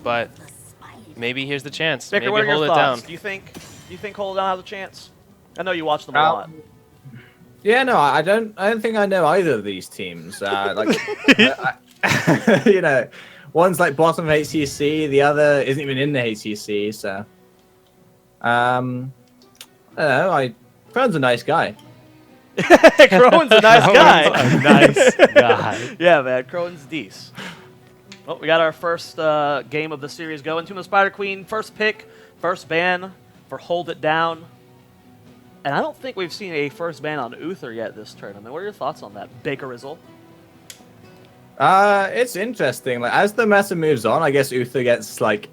but maybe here's the chance. Vicar, Maybe what are your hold it thoughts? down. Do you think Hold It Down has a chance? I know you watch them a lot. Yeah, no, I don't think I know either of these teams. You know, one's like bottom of HCC, the other isn't even in the HCC. So, I don't know. Crone's a nice guy. Crone's a nice guy. A nice guy. Yeah, man, Crone's decent. Well, we got our first game of the series going. Tomb of the Spider Queen, first pick, first ban for Hold It Down. And I don't think we've seen a first ban on Uther yet this tournament. What are your thoughts on that, Bakerizzle? It's interesting. Like as the meta moves on, I guess Uther gets like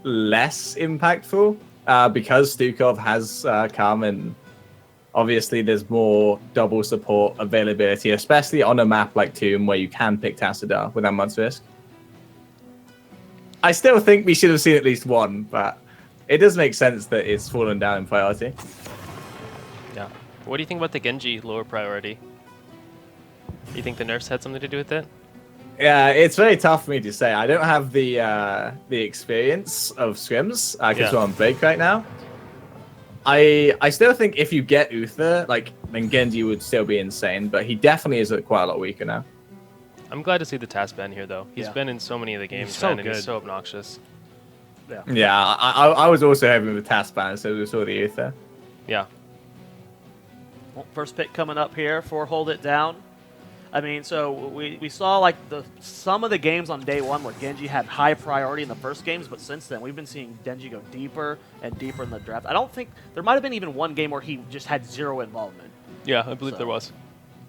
less impactful because Stukov has Calm, and obviously there's more double support availability, especially on a map like Tomb where you can pick Tassadar without much risk. I still think we should have seen at least one, but it does make sense that it's fallen down in priority. Yeah. What do you think about the Genji lower priority? Do you think the nerfs had something to do with it? Yeah, it's very tough for me to say. I don't have the experience of scrims because we're on break right now. I still think if you get Uther, like then Genji would still be insane, but he definitely is quite a lot weaker now. I'm glad to see the Task ban here, though. He's been in so many of the games, so and good. he's so obnoxious. Yeah, I was also having the task ban, so we saw the Uther. Yeah. Well, first pick coming up here for Hold It Down. I mean, so we saw like some of the games on day one where Genji had high priority in the first games, but since then we've been seeing Genji go deeper and deeper in the draft. I don't think there might have been even one game where he just had zero involvement. Yeah, I believe there was.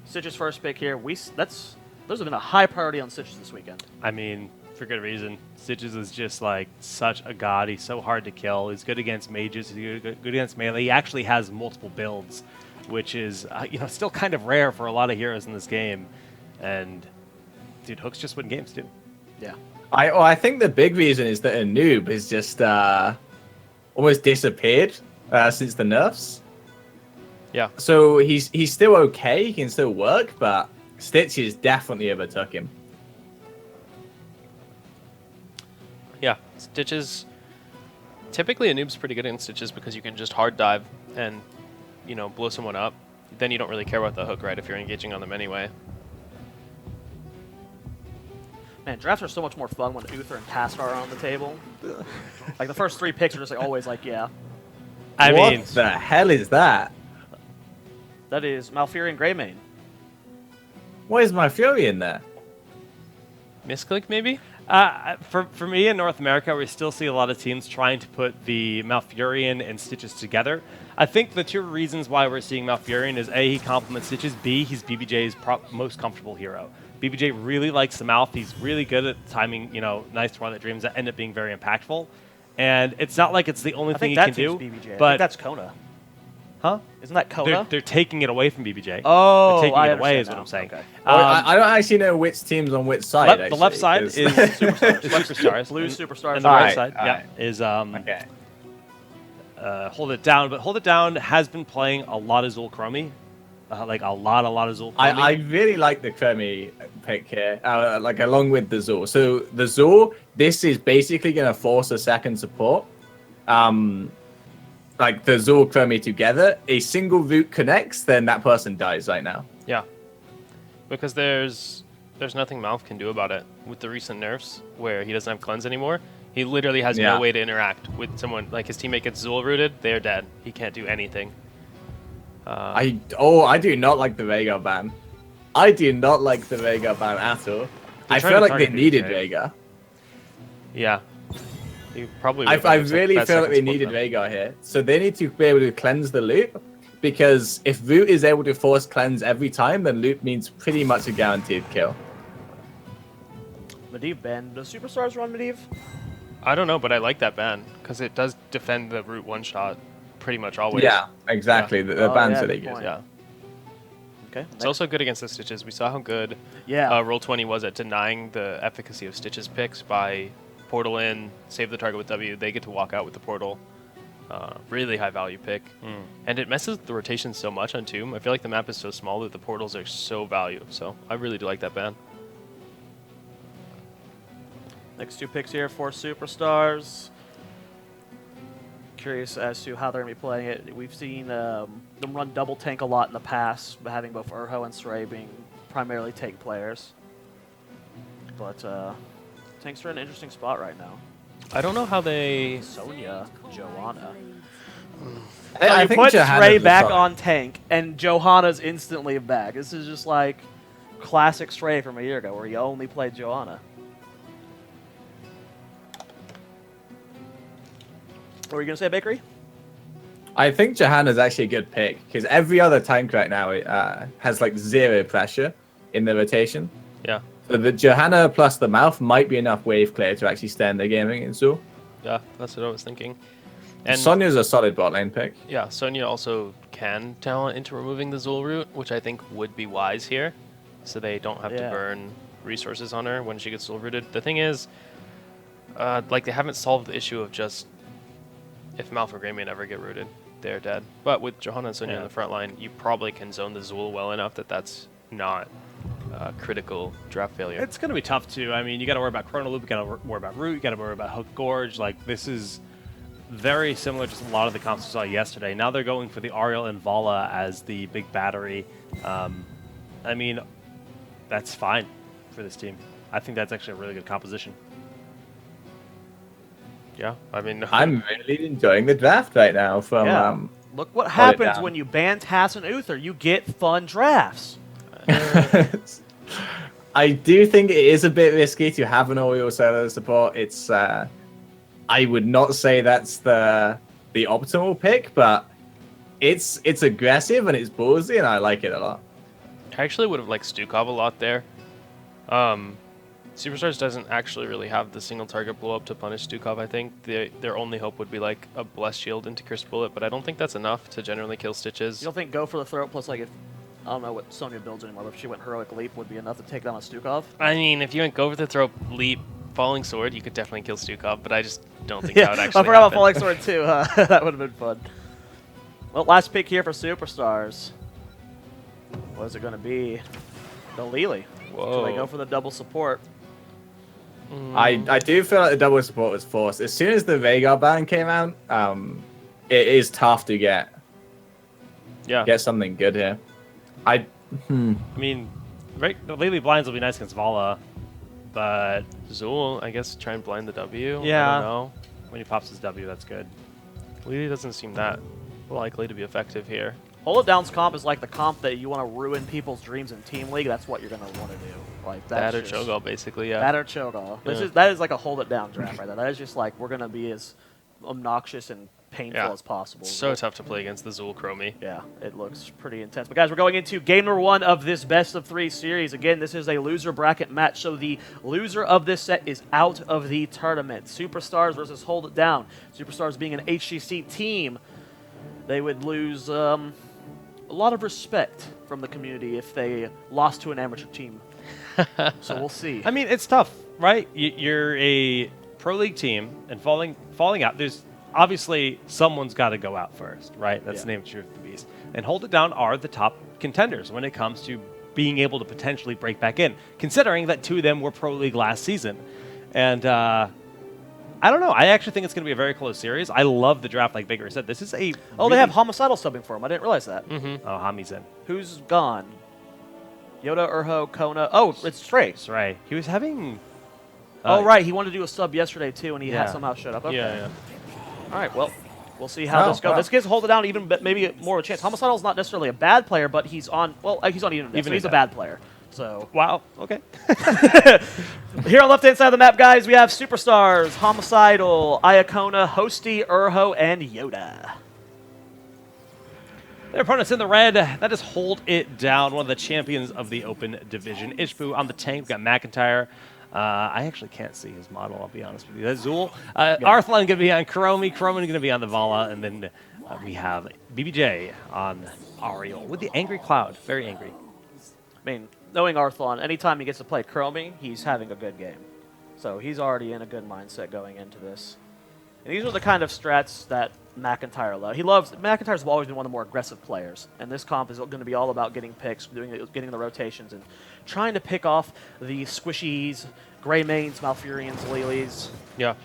Stitch's first pick here. There's been a high priority on Stitches this weekend. I mean, for good reason. Stitches is just like such a god. He's so hard to kill. He's good against mages. He's good against melee. He actually has multiple builds, which is still kind of rare for a lot of heroes in this game. And dude, hooks just win games too. Yeah. I think the big reason is that a noob has just almost disappeared since the nerfs. Yeah. So he's still okay. He can still work, but Stitches definitely overtook him. Yeah, Stitches. Typically, a noob's pretty good in Stitches because you can just hard dive and, blow someone up. Then you don't really care about the hook, right, if you're engaging on them anyway. Man, drafts are so much more fun when Uther and Taskar are on the table. Like the first three picks are just like always like, yeah. What the hell is that? That is Malfurion Greymane. Why is my Fury in there? Misclick, maybe? For me in North America, we still see a lot of teams trying to put the Malfurion and Stitches together. I think the two reasons why we're seeing Malfurion is A, he complements Stitches, B, he's BBJ's most comfortable hero. BBJ really likes the Malf. He's really good at timing, nice Twilight Dreams that end up being very impactful. And it's not like it's the only thing he can do. BBJ. But I think that's Kona. Huh? Isn't that Kona? They're taking it away from BBJ. Oh, they're taking I it away is understand what I'm saying. now. Okay. I don't actually know which team's on which side. The left side is SuperStars. SuperStars. Blue SuperStars. And the right Alright, side, is okay. Hold It Down. But Hold It Down has been playing a lot of Zul Chromie. Like a lot of Zul Chromie. I really like the Chromie pick here, like along with the Zul. So the Zul, this is basically going to force a second support. Like the Zul Chromie together, a single root connects, then that person dies right now. Yeah. Because there's nothing Malf can do about it. With the recent nerfs, where he doesn't have cleanse anymore, he literally has no way to interact with someone. Like his teammate gets Zul rooted, they're dead. He can't do anything. I do not like the Veigar ban. I do not like the Veigar ban at all. I feel like they needed Veigar. Yeah. He probably I really feel like they needed Veigar here. So they need to be able to cleanse the loop, because if Root is able to force cleanse every time, then loop means pretty much a guaranteed kill. Medivh ban. Does SuperStars run Medivh? I don't know, but I like that ban because it does defend the root one shot pretty much always. Yeah, exactly. Yeah. The ban's yeah, really good good. point. Yeah. Okay. It's also good against the Stitches. We saw how good Roll20 was at denying the efficacy of Stitches picks by portal in, save the target with W. They get to walk out with the portal. Really high value pick. And it messes with the rotation so much on Tomb. I feel like the map is so small that the portals are so value. So I really do like that ban. Next 2 picks here for Superstars. Curious as to how they're going to be playing it. We've seen them run double tank a lot in the past, having both Urho and Stray being primarily tank players. But tanks are in an interesting spot right now. I don't know how they... Sonya, Johanna. I You put Johanna's Stray the back solid. on tank, and Johanna's instantly back. This is just like classic Stray from a year ago, where he only played Johanna. What were you going to say, Bakery? I think Johanna's actually a good pick because every other tank right now has like 0 pressure in the rotation. Yeah. So the Johanna plus the mouth might be enough wave clear to actually stand the gaming in Zool. Yeah, that's what I was thinking. And Sonya's a solid bot lane pick. yeah, Sonya also can talent into removing the Zul route, which I think would be wise here, so they don't have to burn resources on her when she gets Zul rooted. The thing is, like they haven't solved the issue of just if Malf or Greymane ever get rooted, they're dead. But with Johanna and Sonya in the front line, you probably can zone the Zul well enough that that's not critical draft failure. It's going to be tough, too. I mean, you got to worry about Chrono Loop, you got to worry about Root, you got to worry about Hook Gorge. Like, this is very similar to a lot of the comps we saw yesterday. Now they're going for the Ariel and Vala as the big battery. I mean, that's fine for this team. I think that's actually a really good composition. Yeah, I mean, I'm really enjoying the draft right now from Look what happens down. when you ban Tass and Uther. You get fun drafts. I do think it is a bit risky to have an Oriole solo support. It's I would not say that's the optimal pick, but it's aggressive and it's ballsy, and I like it a lot. I actually would have liked Stukov a lot there. SuperStars doesn't actually really have the single target blow up to punish Stukov. I think their only hope would be like a Blessed Shield into Curse Bullet, but I don't think that's enough to generally kill Stitches. You don't think go for the throat plus like if I don't know what Sonya builds anymore, but if she went Heroic Leap would be enough to take down a Stukov? I mean, if you went go for the throat, leap, Falling Sword, you could definitely kill Stukov, but I just don't think that would actually I forgot about happen. Falling Sword too. That would have been fun. Well, last pick here for Superstars. What is it going to be? The Lily. Whoa. So they go for the double support. I do feel like the double support was forced. As soon as the Veigar ban came out, it is tough to get something good here. I mean, the Lily Blinds will be nice against Vala, but Zul, I guess, try and blind the W. Yeah. I don't know. when he pops his W, that's good. Lily doesn't seem that likely to be effective here. Hold It Down's comp is like the comp that you want to ruin people's dreams in Team League. That's what you're going to want to do. Like That or just, Cho'Gall, basically, yeah. That or Cho'Gall. Yeah. That is like a Hold It Down draft right there. That is just like we're going to be as obnoxious and painful Yeah. as possible. So tough to play against the Zul Chromie. Yeah, it looks pretty intense. But guys, we're going into game number 1 of this best-of-3 series. Again, this is a loser bracket match, so the loser of this set is out of the tournament. Superstars versus Hold It Down. Superstars being an HGC team, they would lose a lot of respect from the community if they lost to an amateur team. So we'll see. I mean, it's tough, right? You're a pro league team, and falling out. There's obviously someone's got to go out first, right? That's the name of the beast. And Hold It Down are the top contenders when it comes to being able to potentially break back in, considering that 2 of them were pro league last season. And I don't know. I actually think it's going to be a very close series. I love the draft, like Baker said. This is a they have Homicidal subbing for him. I didn't realize that. Mm-hmm. Oh, Hami's in. Who's gone? Yoda, Urho, Kona. Oh, it's Stray. That's right. He was having... Oh, right. He wanted to do a sub yesterday, too, and he Yeah. somehow showed up. Okay. Yeah. All right, well, we'll see how this goes. wow. This gives Hold It Down even maybe more of a chance. Homicidal's not necessarily a bad player, but he's on even so he's a bad player. So Wow. Okay. here on the left-hand side of the map, guys, we have Superstars, Homicidal, Iacona, Hosty, Urho, and Yoda. Their opponents in the red, that is Hold It Down, one of the champions of the Open Division. Ishbu on the tank, we've got McIntyre. I actually can't see his model, I'll be honest with you. That's Zul. Arthlan going to be on Chromie. Chromie going to be on the Vala. And then we have BBJ on Ariel with the Angry Cloud. Very angry. I mean, knowing Arthlan, anytime he gets to play Chromie, he's having a good game. So he's already in a good mindset going into this. And these are the kind of strats that McIntyre loves. McIntyre's always been one of the more aggressive players, and this comp is going to be all about getting picks, getting the rotations, and trying to pick off the squishies, Greymanes, Malfurions, Lilies. Yeah.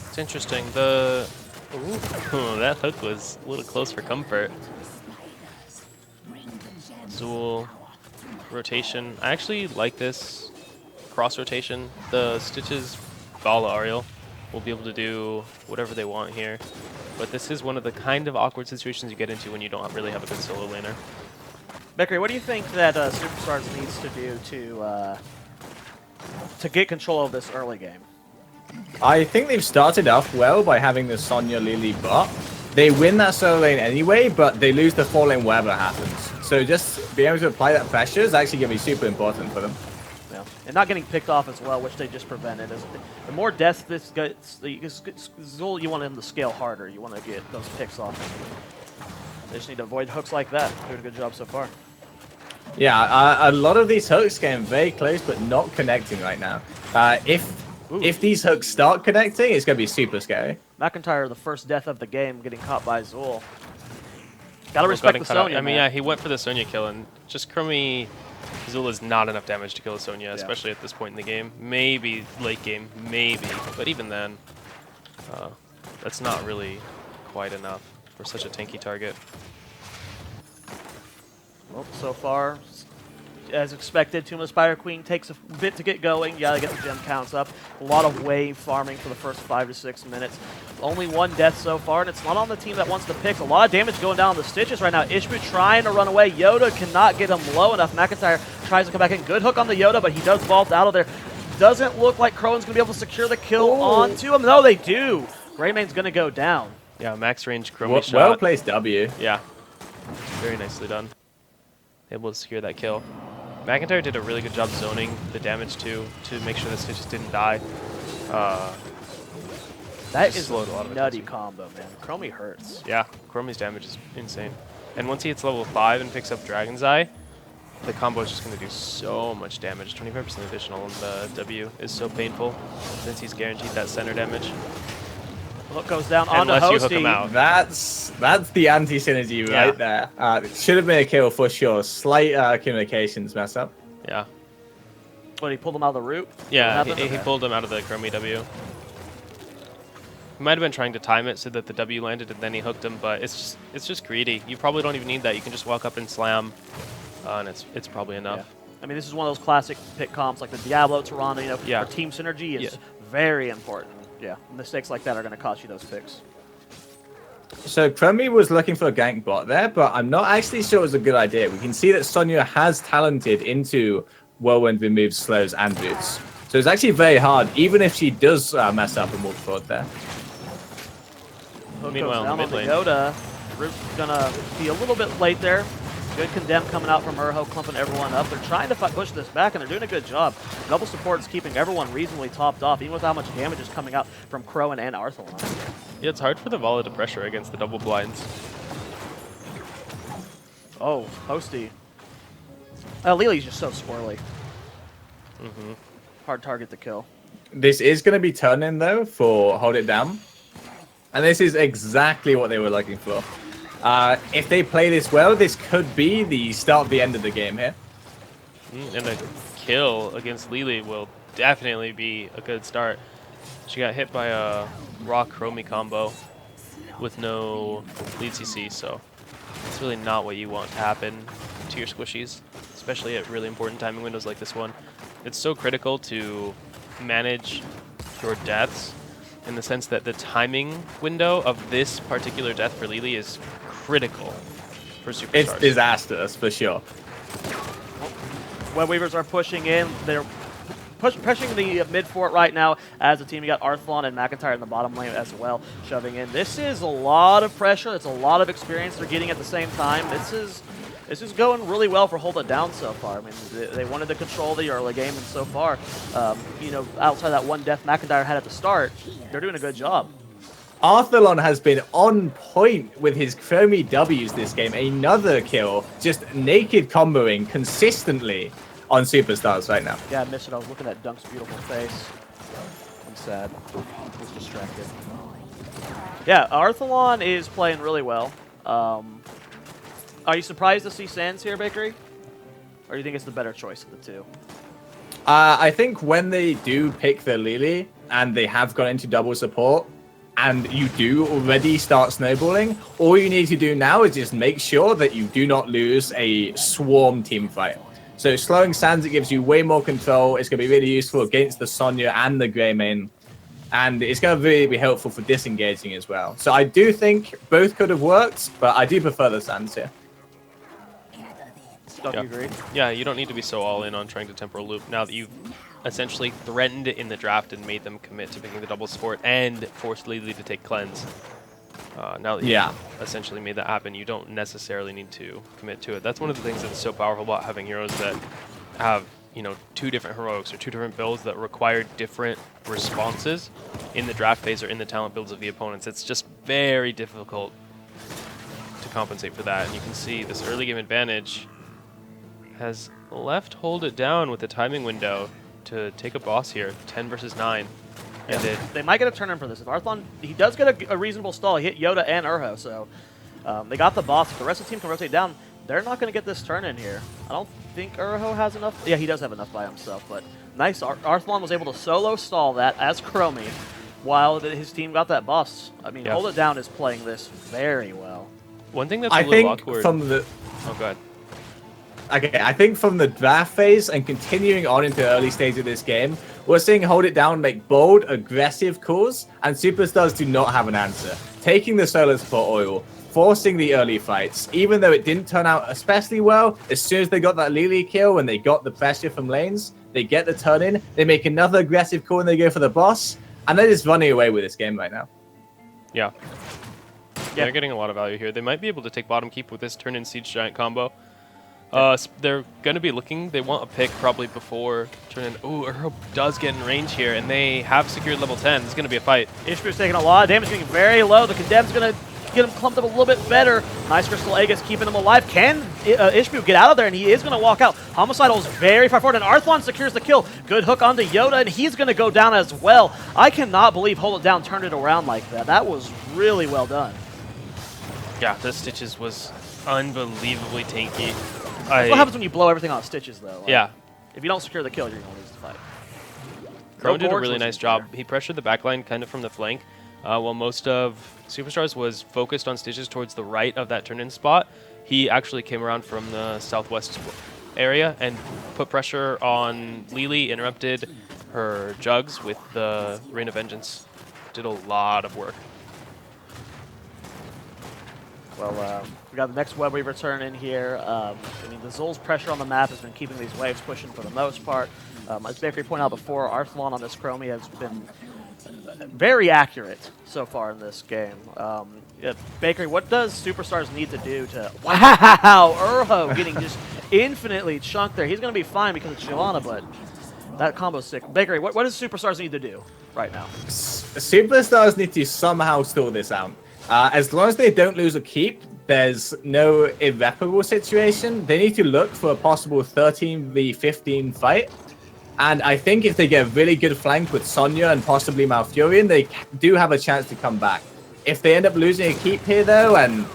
It's interesting. The that hook was a little close for comfort. Zool rotation. I actually like this cross rotation. The Stitches Bala Ariel will be able to do whatever they want here. But this is one of the kind of awkward situations you get into when you don't really have a good solo laner. Bakery, what do you think that SuperStars needs to do to get control of this early game? I think they've started off well by having the Sonya Lily bot. They win that solo lane anyway, but they lose the 4 lane wherever happens. So just being able to apply that pressure is actually going to be super important for them. Yeah. And not getting picked off as well, which they just prevented. The more deaths this gets, Zul, you want him to scale harder. You want to get those picks off. They just need to avoid hooks like that. Doing a good job so far. Yeah, a lot of these hooks getting very close, but not connecting right now. If these hooks start connecting, it's going to be super scary. McIntyre, the first death of the game, getting caught by Zul. Gotta respect the Sonya. I mean, yeah, he went for the Sonya kill, and just Chromie Zul is not enough damage to kill a Sonya, especially at this point in the game. Maybe late game, maybe. But even then, that's not really quite enough for such a tanky target. Well, so far, as expected, Tomb of the Spider Queen takes a bit to get going. You gotta get the gem counts up. A lot of wave farming for the first 5 to 6 minutes. Only 1 death so far, and it's not on the team that wants to pick. A lot of damage going down the Stitches right now. Ishbu trying to run away. Yoda cannot get him low enough. McIntyre tries to come back in. Good hook on the Yoda, but he does vault out of there. Doesn't look like Crowan's going to be able to secure the kill onto him. No, they do. Greymane's going to go down. Yeah, max range Chromie shot. Well placed W. Yeah. Very nicely done. Able to secure that kill. McIntyre did a really good job zoning the damage too, to make sure the Stitches didn't die. That is a nutty combo, man. Chromie hurts. Yeah, Chromie's damage is insane. And once he hits level 5 and picks up Dragon's Eye, the combo is just going to do so much damage. 25% additional on the W is so painful since he's guaranteed that center damage. Hook goes down onto Unless you hook him Hosty. out. That's the anti-synergy right there. It should have been a kill for sure. Slight communications mess up. Yeah. But he pulled him out of the root? Yeah, he pulled him out of the Chromie W. He might have been trying to time it so that the W landed and then he hooked him, but it's just greedy. You probably don't even need that. You can just walk up and slam, and it's probably enough. Yeah. I mean, this is one of those classic pick comps like the Diablo, Toronto, where team synergy is very important. Yeah, mistakes like that are going to cost you those picks. So Chromie was looking for a gank bot there, but I'm not actually sure it was a good idea. We can see that Sonya has talented into Whirlwind removes slows and boots. So it's actually very hard, even if she does mess up and walk forward there. Hook Meanwhile, goes down in the on mid the lane. Yoda. Root's going to be a little bit late there. Good condemn coming out from Urho, clumping everyone up. They're trying to push this back, and they're doing a good job. Double support is keeping everyone reasonably topped off, even with how much damage is coming out from Crowan and Arthalon. Yeah, it's hard for the Vala to pressure against the double blinds. Oh, Hosty. Lily's just so squirrely. Hard target to kill. This is going to be turning, though, for Hold It Down. And this is exactly what they were looking for. If they play this well, this could be the start of the end of the game here. And a kill against Lily will definitely be a good start. She got hit by a Rock Chromie combo with no lead CC, so it's really not what you want to happen to your squishies, especially at really important timing windows like this one. It's so critical to manage your deaths in the sense that the timing window of this particular death for Lily is critical for SuperStars. It's disastrous, for sure. Web Weavers are pushing in. They're pushing the mid fort right now as a team. You got Arthalon and McIntyre in the bottom lane as well, shoving in. This is a lot of pressure. It's a lot of experience they're getting at the same time. This is going really well for Hold It Down so far. I mean, they wanted to control the early game, and so far, outside that one death McIntyre had at the start, they're doing a good job. Arthalon has been on point with his Chromie W's this game. Another kill, just naked comboing consistently on SuperStars right now. Yeah, I missed it. I was looking at Dunk's beautiful face. I'm sad. I was distracted. Yeah, Arthalon is playing really well. Are you surprised to see Sands here, Bakery? Or do you think it's the better choice of the two? I think when they do pick the Lily and they have gone into double support and you do already start snowballing, all you need to do now is just make sure that you do not lose a swarm team fight. So slowing Sands, it gives you way more control. It's going to be really useful against the Sonya and the Greymane. And it's going to really be helpful for disengaging as well. So I do think both could have worked, but I do prefer the Sands here. Don't you agree? Yeah, you don't need to be so all in on trying to temporal loop now that you've essentially threatened it in the draft and made them commit to picking the double support and forced Lily to take cleanse. Now that you've essentially made that happen, you don't necessarily need to commit to it. That's one of the things that's so powerful about having heroes that have, you know, 2 different heroics or 2 different builds that require different responses in the draft phase or in the talent builds of the opponents. It's just very difficult to compensate for that. And you can see this early game advantage has left Hold It Down with the timing window to take a boss here, 10 versus 9. And they might get a turn in for this. If Arthlon, he does get a reasonable stall. He hit Yoda and Urho, so they got the boss. If the rest of the team can rotate down, they're not going to get this turn in here. I don't think Urho has enough. Yeah, he does have enough by himself, but nice. Arthlon was able to solo stall that as Chromie while his team got that boss. I mean, Hold It Down is playing this very well. One thing that's a little awkward. From the... Oh, go ahead. Okay, I think from the draft phase and continuing on into the early stage of this game, we're seeing Hold It Down make bold, aggressive calls, and SuperStars do not have an answer. Taking the solo support oil, forcing the early fights, even though it didn't turn out especially well, as soon as they got that Lily kill and they got the pressure from lanes, they get the turn in, they make another aggressive call and they go for the boss, and they're just running away with this game right now. Yeah. They're getting a lot of value here. They might be able to take bottom keep with this turn in Siege Giant combo. They're going to be looking. They want a pick probably before turn in. Ooh, Urho does get in range here, and they have secured level 10. This is going to be a fight. Ishbu's taking a lot of damage, getting very low. The Condemned's going to get him clumped up a little bit better. Nice Crystal Aegis keeping him alive. Can Ishbu get out of there? And he is going to walk out. Homicidal is very far forward, and Arthlon secures the kill. Good hook onto Yoda, and he's going to go down as well. I cannot believe Hold It Down turned it around like that. That was really well done. Yeah, the Stitches was unbelievably tanky. That's what happens when you blow everything on Stitches, though. Like, yeah. If you don't secure the kill, you're going to lose the fight. Crow did a really nice job. He pressured the backline kind of from the flank, while most of SuperStars was focused on Stitches towards the right of that turn-in spot. He actually came around from the southwest area and put pressure on Lily, interrupted her jugs with the Rain of Vengeance. Did a lot of work. Well, we got the next Web Weaver turn in here. I mean, the Zul's pressure on the map has been keeping these waves pushing for the most part. As Bakery pointed out before, Arthlon on this Chromie has been very accurate so far in this game. Bakery, what does SuperStars need to do to... Wow! Urho getting just infinitely chunked there. He's going to be fine because it's Giovanna, but that combo's sick. Bakery, what does SuperStars need to do right now? SuperStars need to somehow stall this out. As long as they don't lose a keep, there's no irreparable situation. They need to look for a possible 13v15 fight. And I think if they get a really good flank with Sonya and possibly Malfurion, they do have a chance to come back. If they end up losing a keep here, though, and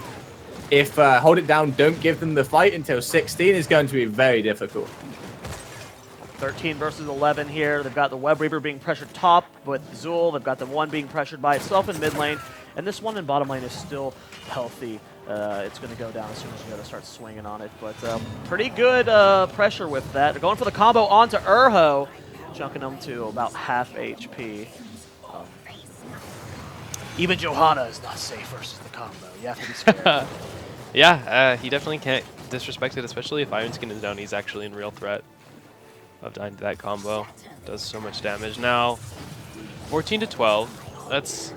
if Hold It Down don't give them the fight until 16, it's going to be very difficult. 13 versus 11 here. They've got the Web Weaver being pressured top with Zul. They've got the one being pressured by itself in mid lane. And this one in bottom lane is still healthy. It's going to go down as soon as Yoda starts swinging on it. But pretty good pressure with that. They're going for the combo onto Urho, chunking him to about half HP. Even Johanna is not safe versus the combo. You have to be scared. Yeah, he definitely can't disrespect it, especially if Iron Skin is down. He's actually in real threat of dying to that combo. Does so much damage. Now, 14 to 12. That's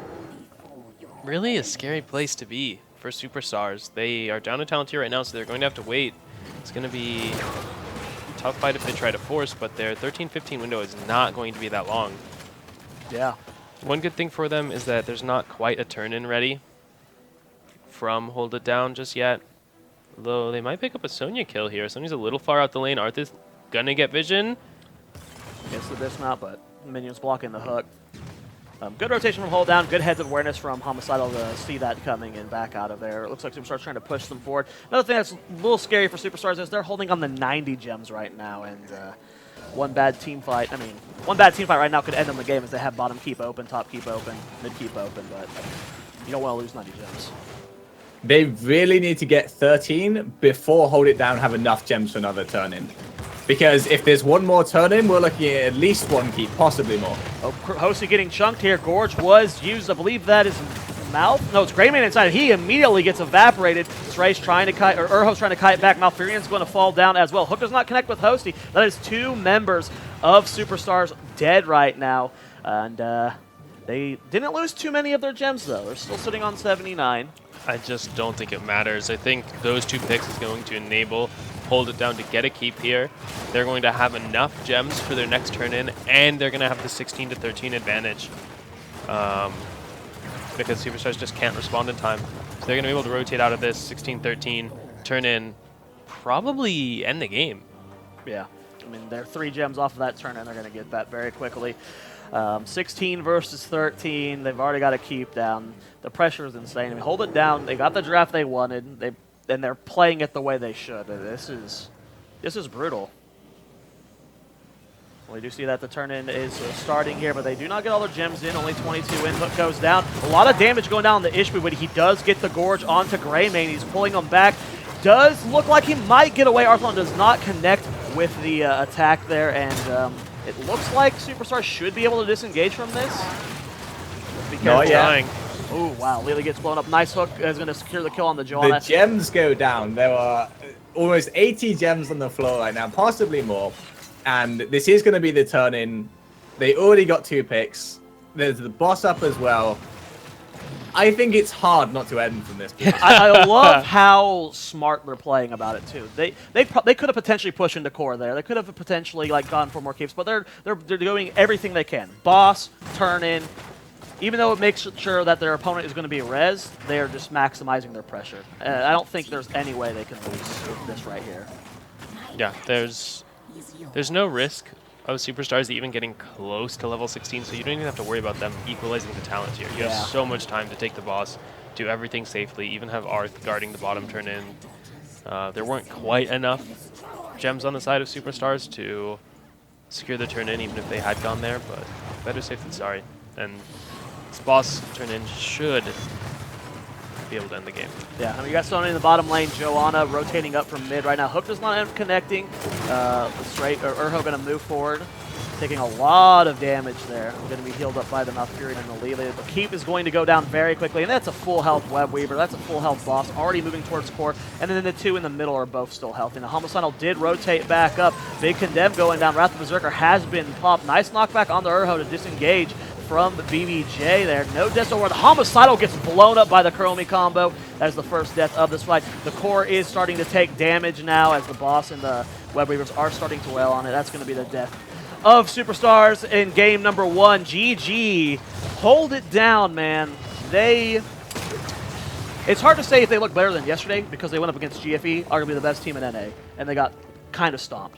really a scary place to be for SuperStars. They are down a talent tier right now, so they're going to have to wait. It's going to be a tough fight if they try to force, but their 13-15 window is not going to be that long. Yeah. One good thing for them is that there's not quite a turn-in ready from Hold It Down just yet. Although they might pick up a Sonya kill here. Sonya's a little far out the lane. Arthur's gonna get vision. Gets the dismount, but minions blocking the hook. Good rotation from Hold Down. Good heads of awareness from Homicidal to see that coming and back out of there. It looks like SuperStars trying to push them forward. Another thing that's a little scary for SuperStars is they're holding on the 90 gems right now, and one bad team fight. I mean, one bad team fight right now could end them the game as they have bottom keep open, top keep open, mid keep open, but you don't want to lose 90 gems. They really need to get 13 before Hold It Down have enough gems for another turn-in. Because if there's one more turn-in, we're looking at least one keep, possibly more. Oh, Hosey getting chunked here. Gorge was used. I believe that is Mouth. No, it's Greymane inside. He immediately gets evaporated. Srai's trying to kite, or Urho's trying to kite back. Malfurion's going to fall down as well. Hook does not connect with Hosey. That is 2 members of SuperStars dead right now. And they didn't lose too many of their gems, though. They're still sitting on 79. I just don't think it matters. I think those 2 picks is going to enable Hold It Down to get a keep here. They're going to have enough gems for their next turn in, and they're going to have the 16 to 13 advantage. Because SuperStars just can't respond in time. So they're going to be able to rotate out of this 16-13, turn in, probably end the game. Yeah. I mean, they're 3 gems off of that turn, and they're going to get that very quickly. 16 versus 13. They've already got to keep down. The pressure is insane. I mean, Hold It Down. They got the draft they wanted. And they're playing it the way they should. This is brutal. We do see that the turn-in is starting here, but they do not get all their gems in. Only 22 in. Hook goes down. A lot of damage going down on the Ishbu, but he does get the Gorge onto Greymane. He's pulling him back. Does look like he might get away. Arthlon does not connect with the attack there, and it looks like SuperStars should be able to disengage from this. Not yet. Oh, wow. Lily gets blown up. Nice hook is going to secure the kill on the Joanna. The gems go down. There are almost 80 gems on the floor right now, possibly more. And this is going to be the turn-in. They already got 2 picks. There's the boss up as well. I think it's hard not to end from this. I love how smart they're playing about it too. They could have potentially pushed into core there. They could have potentially like gone for more keeps, but they're doing everything they can. Boss, turn in. Even though it makes sure that their opponent is going to be res, they are just maximizing their pressure. I don't think there's any way they can lose with this right here. Yeah, there's no risk of SuperStars even getting close to level 16, so you don't even have to worry about them equalizing the talent here. You have so much time to take the boss, do everything safely, even have Arth guarding the bottom turn in. There weren't quite enough gems on the side of SuperStars to secure the turn in, even if they had gone there, but better safe than sorry. And this boss turn in should be able to end the game. Yeah, I mean, you got Sony in the bottom lane, Joanna rotating up from mid right now. Hook does not end up connecting. Urho going to move forward, taking a lot of damage there. Going to be healed up by the Malfurion and the Lily. The keep is going to go down very quickly, and that's a full health Web Weaver. That's a full health boss, already moving towards core. And then the 2 in the middle are both still healthy. Now, Homicidal did rotate back up. Big Condemn going down. Wrath of Berserker has been popped. Nice knockback on the Urho to disengage from BBJ there. No deaths over. The Homicidal gets blown up by the Chromie combo. That is the first death of this fight. The core is starting to take damage now as the boss and the Web Weavers are starting to wail on it. That's going to be the death of SuperStars in game number 1. GG. Hold it down, man. It's hard to say if they look better than yesterday because they went up against GFE, arguably the best team in NA, and they got kind of stomped.